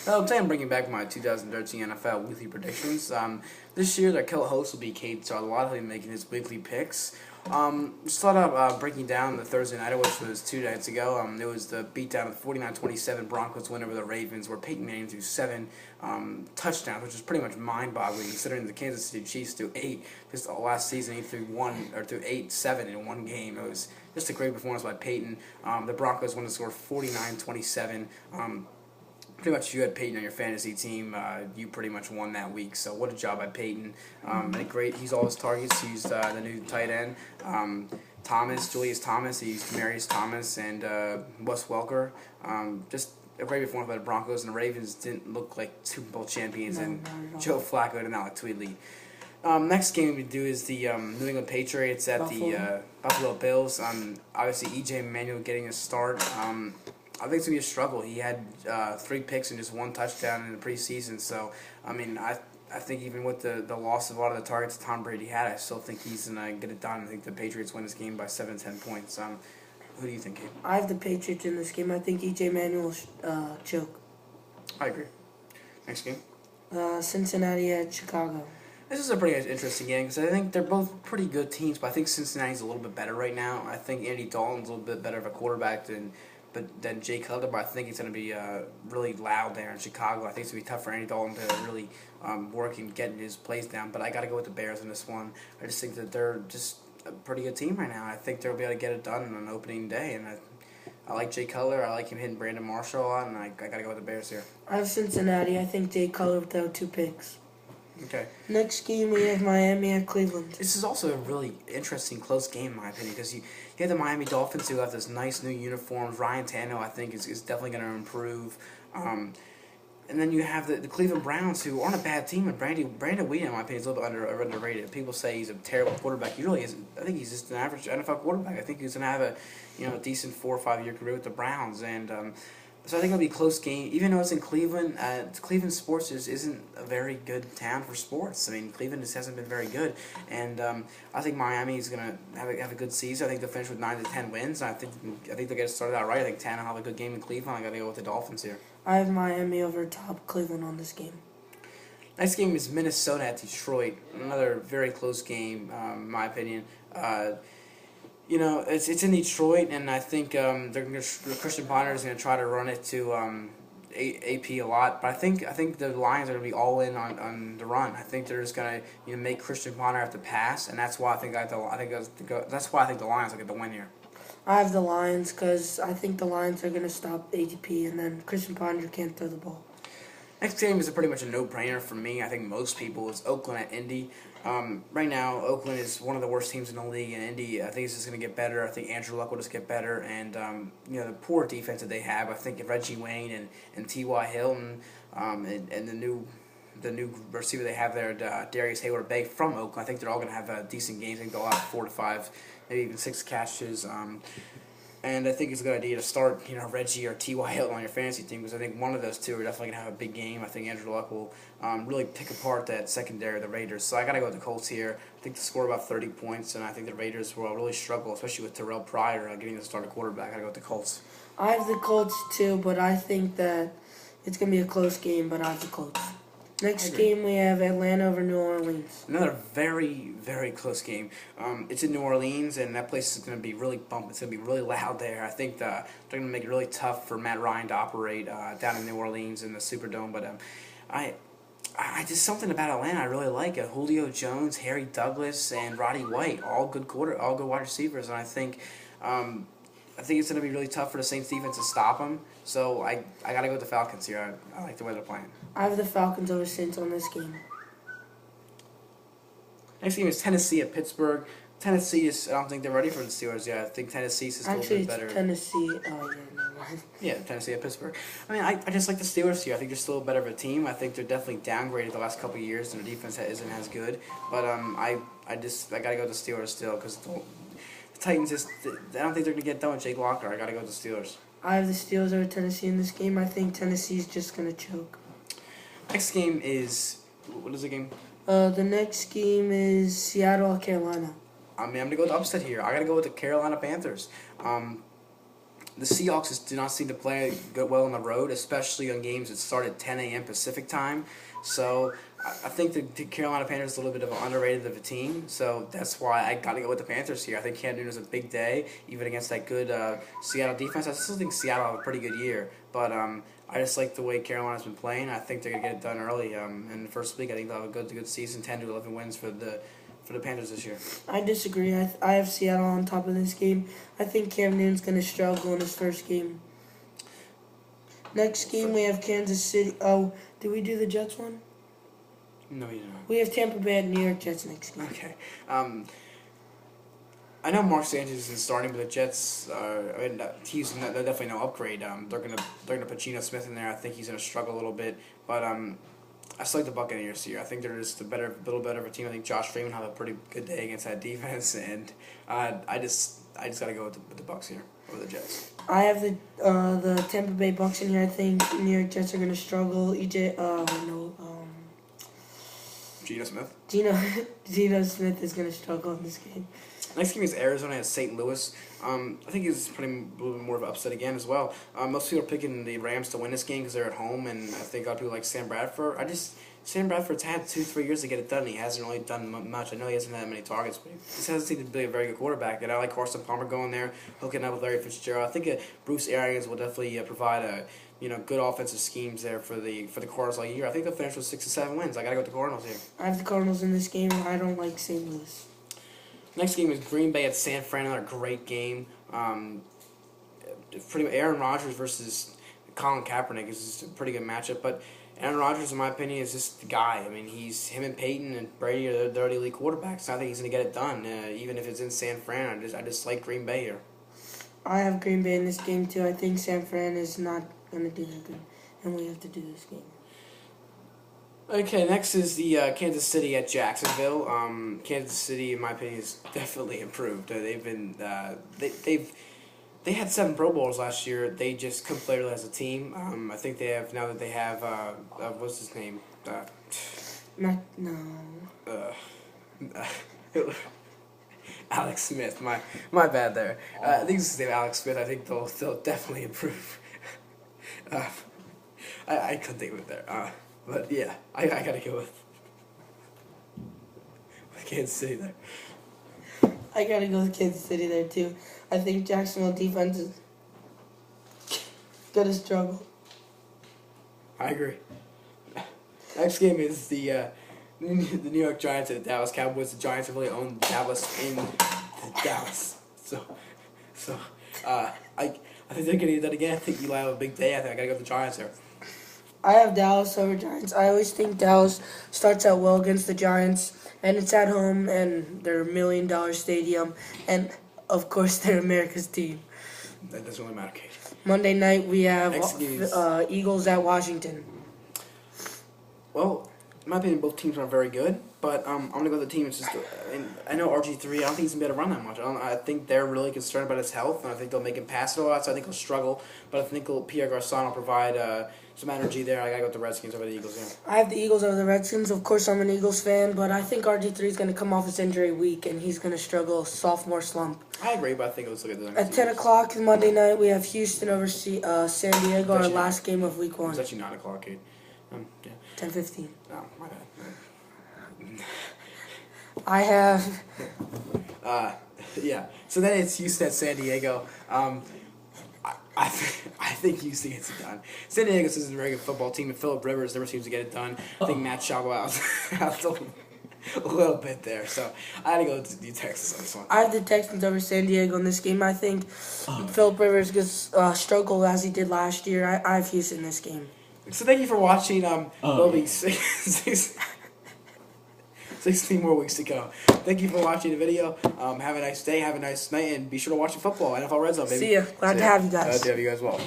Today I'm bringing back my 2013 NFL weekly predictions. This year, the co-host will be Kate Charlotte, who'll be making his weekly picks. Start out breaking down the Thursday night, which was 2 nights ago. It was the beatdown of the 49-27 Broncos win over the Ravens, where Peyton Manning threw 7 touchdowns, which is pretty much mind-boggling considering the Kansas City Chiefs threw 8. Just last season, he threw 7 in one game. It was just a great performance by Peyton. The Broncos won to score 49-27. Pretty much, if you had Peyton on your fantasy team, you pretty much won that week. So what a job by Peyton. He's all his targets. He used the new tight end, Julius Thomas. He used Demarius Thomas and Wes Welker. Just a great performance by the Broncos, and the Ravens didn't look like Super Bowl champions, and Joe Flacco did not look to lead. Next game we do is the New England Patriots at the Buffalo Bills. Obviously, E.J. Manuel getting a start. I think it's going to be a struggle. He had 3 picks and just 1 touchdown in the preseason. So, I think even with the loss of a lot of the targets Tom Brady had, I still think he's going to get it done. I think the Patriots win this game by 7 to 10 points. Who do you think, Gabe? I have the Patriots in this game. I think E.J. Manuel will choke. I agree. Next game? Cincinnati at Chicago. This is a pretty interesting game because I think they're both pretty good teams, but I think Cincinnati's a little bit better right now. I think Andy Dalton's a little bit better of a quarterback than Jay Cutler, but I think it's going to be really loud there in Chicago. I think it's going to be tough for Andy Dalton to really work and get his plays down, but I got to go with the Bears in this one. I just think that they're just a pretty good team right now. I think they'll be able to get it done on opening day, and I like Jay Cutler. I like him hitting Brandon Marshall a lot, and I got to go with the Bears here. I have Cincinnati. I think Jay Cutler will throw 2 picks. Okay. Next game, we have Miami at Cleveland. This is also a really interesting, close game, in my opinion, because you have the Miami Dolphins who have this nice new uniforms. Ryan Tannehill, I think, is definitely going to improve. And then you have the Cleveland Browns, who aren't a bad team, and Brandon Weeden, in my opinion, is a little bit underrated. People say he's a terrible quarterback. He really isn't. I think he's just an average NFL quarterback. I think he's going to have a decent 4 or 5 year career with the Browns, and so I think it'll be a close game. Even though it's in Cleveland, Cleveland sports isn't a very good town for sports. I mean, Cleveland just hasn't been very good. And I think Miami is going to have a good season. I think they'll finish with 9 to 10 wins. I think they'll get it started out right. I think Tannehill will have a good game in Cleveland. I got to go with the Dolphins here. I have Miami over top Cleveland on this game. Next game is Minnesota at Detroit. Another very close game, in my opinion. It's in Detroit, and I think Christian Ponder is going to try to run it to AP a lot. But I think the Lions are going to be all in on the run. I think they're just going to make Christian Ponder have to pass, and that's why I think the Lions will get the win here. I have the Lions because I think the Lions are going to stop ADP, and then Christian Ponder can't throw the ball. Next game is pretty much a no-brainer for me. I think most people is Oakland at Indy. Right now, Oakland is one of the worst teams in the league, and Indy, I think, is just going to get better. I think Andrew Luck will just get better, and the poor defense that they have. I think Reggie Wayne and T.Y. Hilton and the new receiver they have there, Darius Hayward-Bay from Oakland. I think they're all going to have decent games. I think they'll have 4 to 5, maybe even 6 catches. And I think it's a good idea to start, Reggie or T.Y. Hilton on your fantasy team because I think one of those two are definitely going to have a big game. I think Andrew Luck will really pick apart that secondary of the Raiders. So I got to go with the Colts here. I think they score about 30 points, and I think the Raiders will really struggle, especially with Terrell Pryor getting the starter quarterback. I got to go with the Colts. I have the Colts too, but I think that it's going to be a close game, but I have the Colts. Next game, we have Atlanta over New Orleans. Another very, very close game. It's in New Orleans, and that place is going to be really bumped. It's going to be really loud there. I think they're going to make it really tough for Matt Ryan to operate down in New Orleans in the Superdome. But I just something about Atlanta I really like. Julio Jones, Harry Douglas, and Roddy White, all good wide receivers, and I think it's going to be really tough for the Saints defense to stop them. So I got to go with the Falcons here. I like the way they're playing. I have the Falcons over Saints on this game. Next game is Tennessee at Pittsburgh. Tennessee I don't think they're ready for the Steelers yet. I think Tennessee is still a little bit better. Actually, it's Tennessee. Oh, yeah, never mind. Yeah, Tennessee at Pittsburgh. I just like the Steelers here. I think they're still a better of a team. I think they're definitely downgraded the last couple of years, and their defense isn't as good. But I got to go with the Steelers still because the Titans I don't think they're going to get done with Jake Locker. I got to go with the Steelers. I have the Steelers over Tennessee in this game. I think Tennessee's just going to choke. Next game is what is the game? The next game is Seattle at Carolina. I'm going to go with the upset here. I got to go with the Carolina Panthers. the Seahawks just do not seem to play good well on the road, especially on games that start at 10 a.m. Pacific time. So I think the Carolina Panthers is a little bit of an underrated of a team. So that's why I got to go with the Panthers here. I think Cam Newton is a big day, even against that good Seattle defense. I still think Seattle have a pretty good year. But I just like the way Carolina's been playing. I think they're going to get it done early in the first week. I think they'll have a good season, 10 to 11 wins for the Panthers this year. I disagree. I have Seattle on top of this game. I think Cam Newton's going to struggle in his first game. Next game, we have Kansas City. Oh, did we do the Jets one? No, you don't. We have Tampa Bay and New York Jets next game. Okay. I know Mark Sanchez is starting, but the Jets, they're definitely no upgrade. They're gonna put Geno Smith in there. I think he's gonna struggle a little bit, but I still like the Buccaneers here. I think they're just a little better of a team. I think Josh Freeman had a pretty good day against that defense, and I just gotta go with the Bucs here over the Jets. I have the Tampa Bay Bucks in here. I think New York Jets are gonna struggle. Geno Smith. Geno Smith is gonna struggle in this game. Next game is Arizona at St. Louis. I think it's pretty a little bit more of an upset again as well. Most people are picking the Rams to win this game because they're at home, and I think a lot of people like Sam Bradford. Sam Bradford's had 2-3 years to get it done, and he hasn't really done much. I know he hasn't had many targets, but he just hasn't seemed to be a very good quarterback. And I like Carson Palmer going there, hooking up with Larry Fitzgerald. I think Bruce Arians will definitely provide good offensive schemes there for the Cardinals all year. I think they'll finish with 6 to 7 wins. I gotta go with the Cardinals here. I have the Cardinals in this game. I don't like St. Louis. Next game is Green Bay at San Fran. Another great game. Aaron Rodgers versus Colin Kaepernick is just a pretty good matchup. But Aaron Rodgers, in my opinion, is just the guy. I mean, him and Peyton and Brady are the elite quarterbacks. So I think he's going to get it done, even if it's in San Fran. I just like Green Bay here. I have Green Bay in this game too. I think San Fran is not going to do that good, and we have to do this game. Okay, next is the Kansas City at Jacksonville. Kansas City, in my opinion, has definitely improved. They've been they had 7 Pro Bowls last year. They just couldn't play really as a team. I think they have now that they have what's his name? Alex Smith. My bad there. I think this is his name, Alex Smith. I think they'll definitely improve. I couldn't think of it there. But yeah, I gotta go with Kansas City there. I gotta go with Kansas City there too. I think Jacksonville defense is gonna struggle. I agree. Next game is the New York Giants at the Dallas Cowboys. The Giants have really owned Dallas in Dallas. So I think they're gonna do that again. I think Eli will have a big day. I gotta go with the Giants there. I have Dallas over Giants. I always think Dallas starts out well against the Giants, and it's at home, and they're $1 million stadium, and of course they're America's team. That doesn't really matter, Kate. Monday night we have Eagles at Washington. Well, in my opinion, both teams aren't very good, but I'm gonna go with the team. It's just, I know RG3. I don't think he's gonna be able to run that much. I think they're really concerned about his health, and I think they'll make him pass it a lot. So I think he'll struggle, but I think Pierre Garçon will provide some energy there. I gotta go with the Redskins over the Eagles here. I have the Eagles over the Redskins. Of course, I'm an Eagles fan, but I think RG3 is gonna come off his injury week, and he's gonna struggle. Sophomore slump. I agree, but I think let's look at the At 10 o'clock Monday night, we have Houston over San Diego, our last game of Week 1. It's actually 9 o'clock, Kate. Yeah. 10:15. Oh, my bad. I have. Yeah. So then it's Houston at San Diego. I think Houston gets it done. San Diego is a very good football team, and Phillip Rivers never seems to get it done. I think Matt Schaub out a little bit there. So I had to go with the Texans on this one. I have the Texans over San Diego in this game. I think Phillip Rivers gets struggle as he did last year. I have Houston in this game. So thank you for watching. There'll be 16 more weeks to go. Thank you for watching the video. Have a nice day, have a nice night, and be sure to watch the football. NFL Red Zone, baby. See ya. Glad to have you guys. Glad to have you guys well.